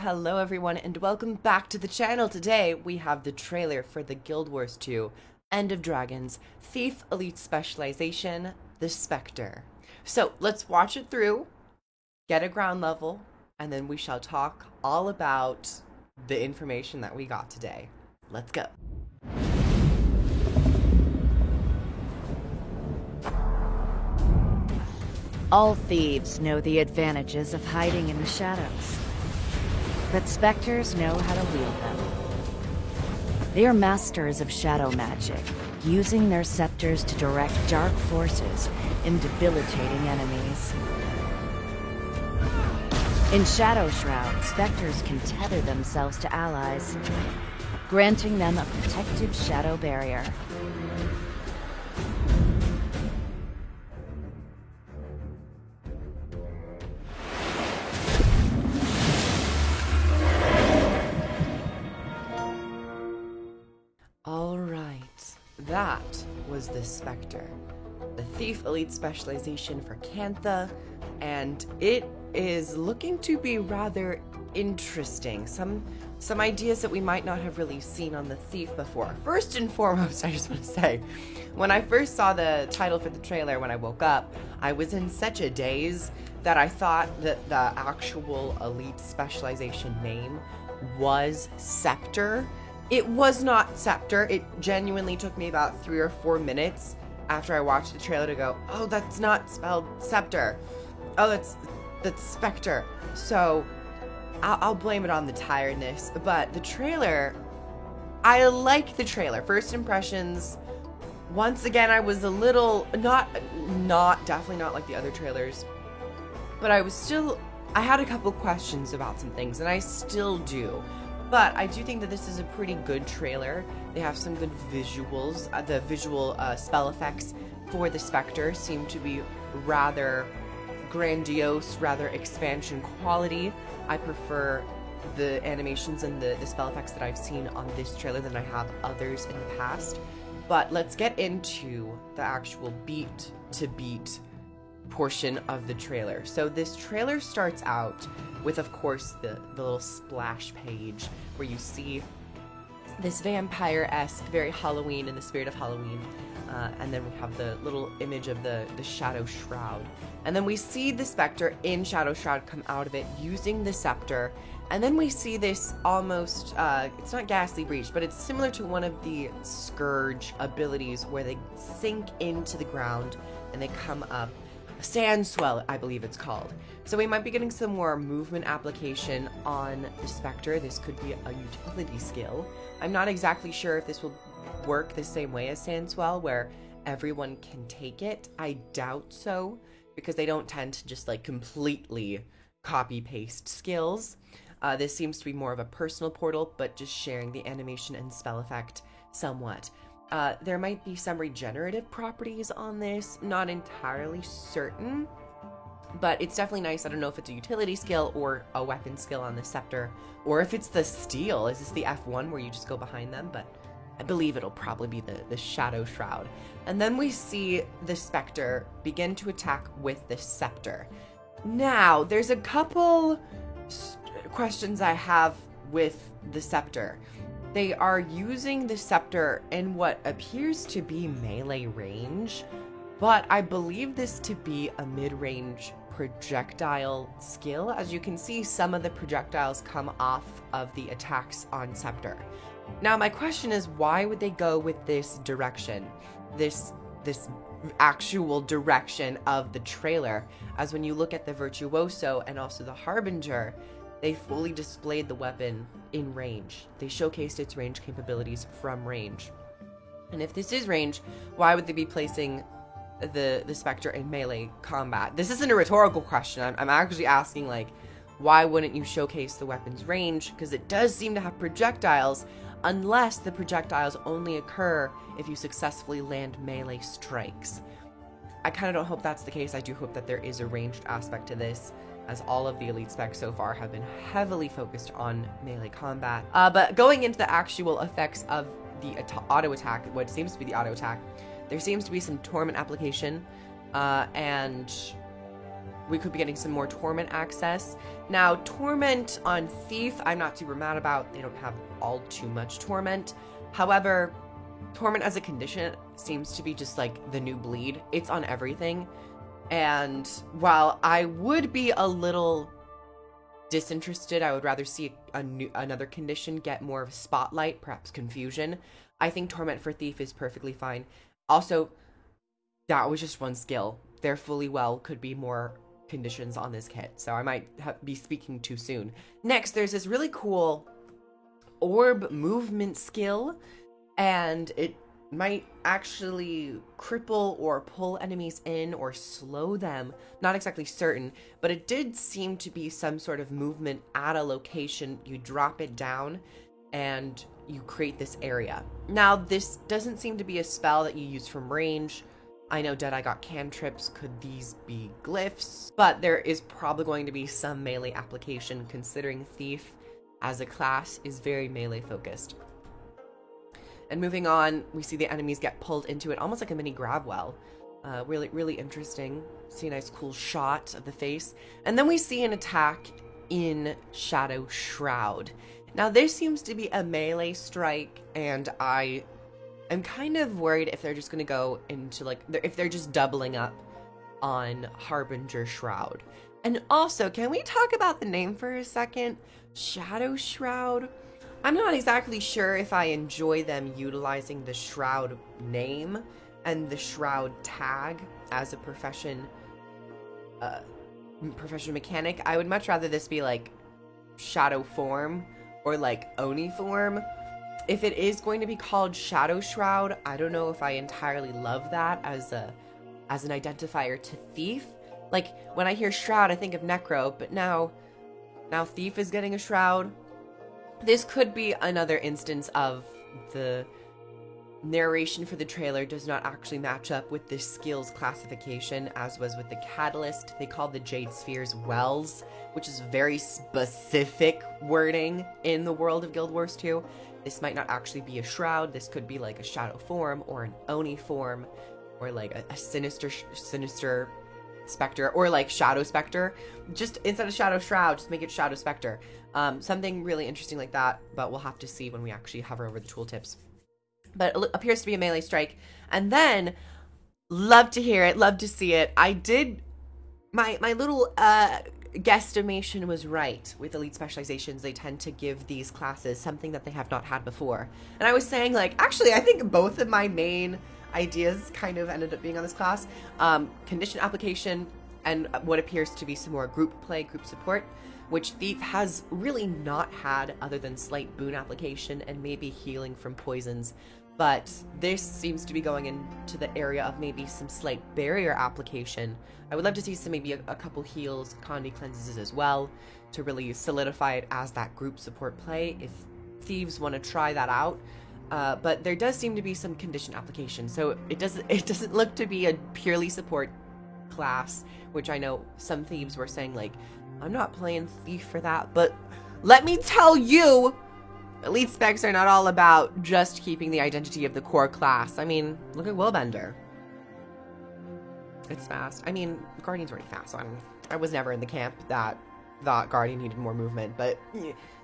Hello everyone, and welcome back to the channel. Today we have the trailer for the Guild Wars 2 End of Dragons Thief Elite Specialization, the Spectre. So let's watch it through, get a ground level, and then we shall talk all about the information that we got today. Let's go. All thieves know the advantages of hiding in the shadows, but specters know how to wield them. They are masters of shadow magic, using their scepters to direct dark forces in debilitating enemies. In Shadow Shroud, specters can tether themselves to allies, granting them a protective shadow barrier. Alright, that was the Spectre, the Thief Elite Specialization for Cantha, and it is looking to be rather interesting. Some ideas that we might not have really seen on the Thief before. First and foremost, I just want to say, when I first saw the title for the trailer when I woke up, I was in such a daze that I thought that the actual Elite Specialization name was Scepter. It was not Scepter. It genuinely took me about 3 or 4 minutes after I watched the trailer to go, oh, that's not spelled Scepter. Oh, that's Spectre. So I'll blame it on the tiredness. But the trailer, I like the trailer. First impressions, once again, I was a little, definitely not like the other trailers, but I had a couple questions about some things, and I still do. But I do think that this is a pretty good trailer. They have some good visuals. The visual spell effects for the Spectre seem to be rather grandiose, rather expansion quality. I prefer the animations and the spell effects that I've seen on this trailer than I have others in the past. But let's get into the actual beat-to-beat portion of the trailer. So this trailer starts out with, of course, the little splash page where you see this vampire-esque, very Halloween, in the spirit of Halloween, and then we have the little image of the Shadow Shroud. And then we see the Spectre in Shadow Shroud come out of it using the scepter, and then we see this almost, it's not Ghastly Breach, but it's similar to one of the Scourge abilities where they sink into the ground and they come up. Sand Swell, I believe it's called. So we might be getting some more movement application on the Spectre. This could be a utility skill. I'm not exactly sure if this will work the same way as Sand Swell, where everyone can take it. I doubt so, because they don't tend to just like completely copy-paste skills. This seems to be more of a personal portal, but just sharing the animation and spell effect somewhat. There might be some regenerative properties on this, not entirely certain, but it's definitely nice. I don't know if it's a utility skill or a weapon skill on the scepter, or if it's the steal. Is this the F1 where you just go behind them? But I believe it'll probably be the Shadow Shroud. And then we see the Spectre begin to attack with the scepter. Now, there's a couple questions I have with the scepter. They are using the scepter in what appears to be melee range, but I believe this to be a mid-range projectile skill. As you can see, some of the projectiles come off of the attacks on scepter. Now, my question is, why would they go with this direction? This actual direction of the trailer, as when you look at the Virtuoso and also the Harbinger, they fully displayed the weapon in range. They showcased its range capabilities from range. And if this is range, why would they be placing the Spectre in melee combat? This isn't a rhetorical question. I'm actually asking, like, why wouldn't you showcase the weapon's range? Because it does seem to have projectiles, unless the projectiles only occur if you successfully land melee strikes. I kind of don't hope that's the case. I do hope that there is a ranged aspect to this, as all of the elite specs so far have been heavily focused on melee combat. But going into the actual effects of the auto attack, what seems to be the auto attack, there seems to be some torment application. and we could be getting some more Torment access. Now, Torment on Thief, I'm not super mad about. They don't have all too much Torment. However, Torment as a condition seems to be just like the new bleed. It's on everything. And while I would be a little disinterested, I would rather see another condition get more of a spotlight, perhaps Confusion. I think Torment for Thief is perfectly fine. Also, that was just one skill. There fully well could be more conditions on this kit, so I might be speaking too soon. Next, there's this really cool orb movement skill, and it might actually cripple or pull enemies in or slow them. Not exactly certain, but it did seem to be some sort of movement at a location. You drop it down and you create this area. Now, this doesn't seem to be a spell that you use from range. I know Deadeye got cantrips. Could these be glyphs? But there is probably going to be some melee application, considering Thief as a class is very melee focused. And moving on, we see the enemies get pulled into it, almost like a mini grab well. Really, really interesting. See a nice cool shot of the face. And then we see an attack in Shadow Shroud. Now, this seems to be a melee strike, and I'm kind of worried if they're just going to go into, like, if they're just doubling up on Harbinger Shroud. And also, can we talk about the name for a second? Shadow Shroud? I'm not exactly sure if I enjoy them utilizing the Shroud name and the Shroud tag as a profession mechanic. I would much rather this be, like, Shadow Form or, like, Oni Form. If it is going to be called Shadow Shroud, I don't know if I entirely love that as an identifier to Thief. Like, when I hear Shroud, I think of Necro, but now Thief is getting a Shroud. This could be another instance of the narration for the trailer does not actually match up with the skills classification, as was with the Catalyst. They called the Jade Spheres wells, which is very specific wording in the world of Guild Wars 2. This might not actually be a Shroud. This could be like a Shadow form or an Oni form or like a sinister Spectre or like Shadow Spectre. Just instead of Shadow Shroud, just make it Shadow Spectre. Something really interesting like that, but we'll have to see when we actually hover over the tooltips. But it appears to be a melee strike. And then, love to hear it, love to see it. I did, my little guesstimation was right. With elite specializations, they tend to give these classes something that they have not had before. And I was saying, like, actually, I think both of my main ideas kind of ended up being on this class. Condition application and what appears to be some more group play, group support, which Thief has really not had other than slight boon application and maybe healing from poisons. But this seems to be going into the area of maybe some slight barrier application. I would love to see some maybe a couple heals, Condi cleanses as well, to really solidify it as that group support play if Thieves want to try that out. But there does seem to be some condition application, so it doesn't look to be a purely support class, which I know some Thieves were saying, like, I'm not playing Thief for that, but let me tell you, elite specs are not all about just keeping the identity of the core class. I mean, look at Willbender. It's fast. I mean, Guardian's already fast, so I was never in the camp that thought Guardian needed more movement, but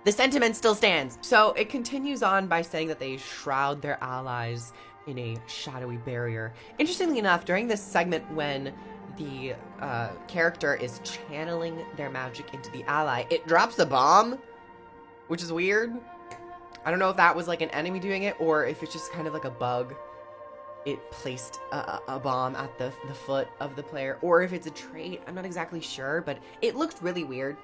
the sentiment still stands. So it continues on by saying that they shroud their allies in a shadowy barrier. Interestingly enough, during this segment when the character is channeling their magic into the ally, it drops a bomb, which is weird. I don't know if that was like an enemy doing it or if it's just kind of like a bug. It placed a bomb at the foot of the player, or if it's a trait. I'm not exactly sure, but it looked really weird.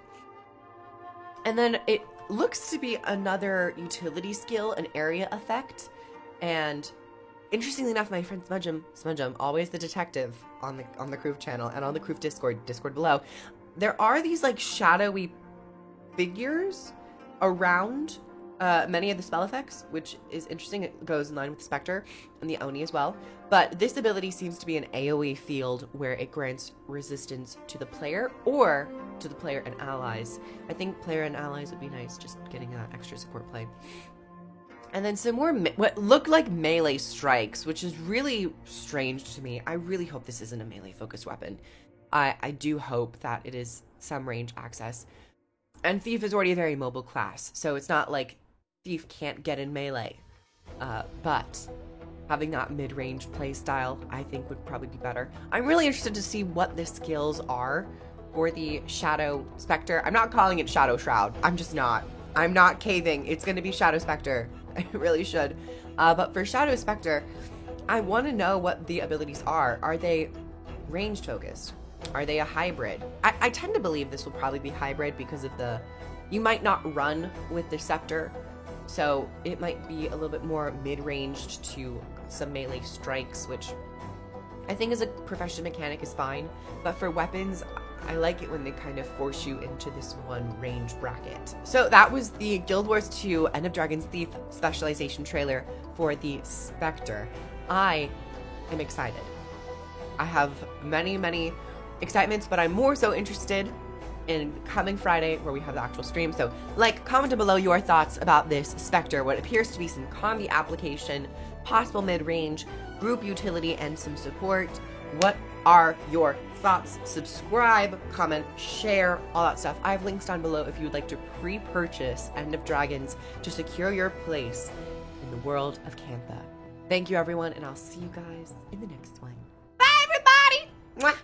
And then it looks to be another utility skill, an area effect. And interestingly enough, my friend Smudgem, always the detective on the Kroof channel and on the Kroof Discord below, there are these like shadowy figures around many of the spell effects, which is interesting. It goes in line with the Spectre and the Oni as well. But this ability seems to be an AoE field where it grants resistance to the player or to the player and allies. I think player and allies would be nice, just getting that extra support play. And then some more what looked like melee strikes, which is really strange to me. I really hope this isn't a melee-focused weapon. I do hope that it is some range access. And Thief is already a very mobile class, so it's not like Thief can't get in melee. But having that mid-range playstyle, I think, would probably be better. I'm really interested to see what the skills are for the Shadow Spectre. I'm not calling it Shadow Shroud. I'm just not. I'm not caving. It's going to be Shadow Spectre. I really should. But for Shadow Spectre, I want to know what the abilities are. Are they ranged focused? Are they a hybrid? I tend to believe this will probably be hybrid because of you might not run with the scepter, so it might be a little bit more mid-ranged to some melee strikes, which I think as a profession mechanic is fine. But for weapons, I like it when they kind of force you into this one range bracket. So that was the Guild Wars 2 End of Dragons Thief specialization trailer for the Spectre. I am excited. I have many excitements, but I'm more so interested in coming Friday where we have the actual stream. So comment below your thoughts about this Spectre, what appears to be some combi application, possible mid-range, group utility, and some support. What are your thoughts? Subscribe, comment, share, all that stuff. I have links down below if you would like to pre-purchase End of Dragons to secure your place in the world of Cantha. Thank you, everyone, and I'll see you guys in the next one. Bye, everybody! Mwah!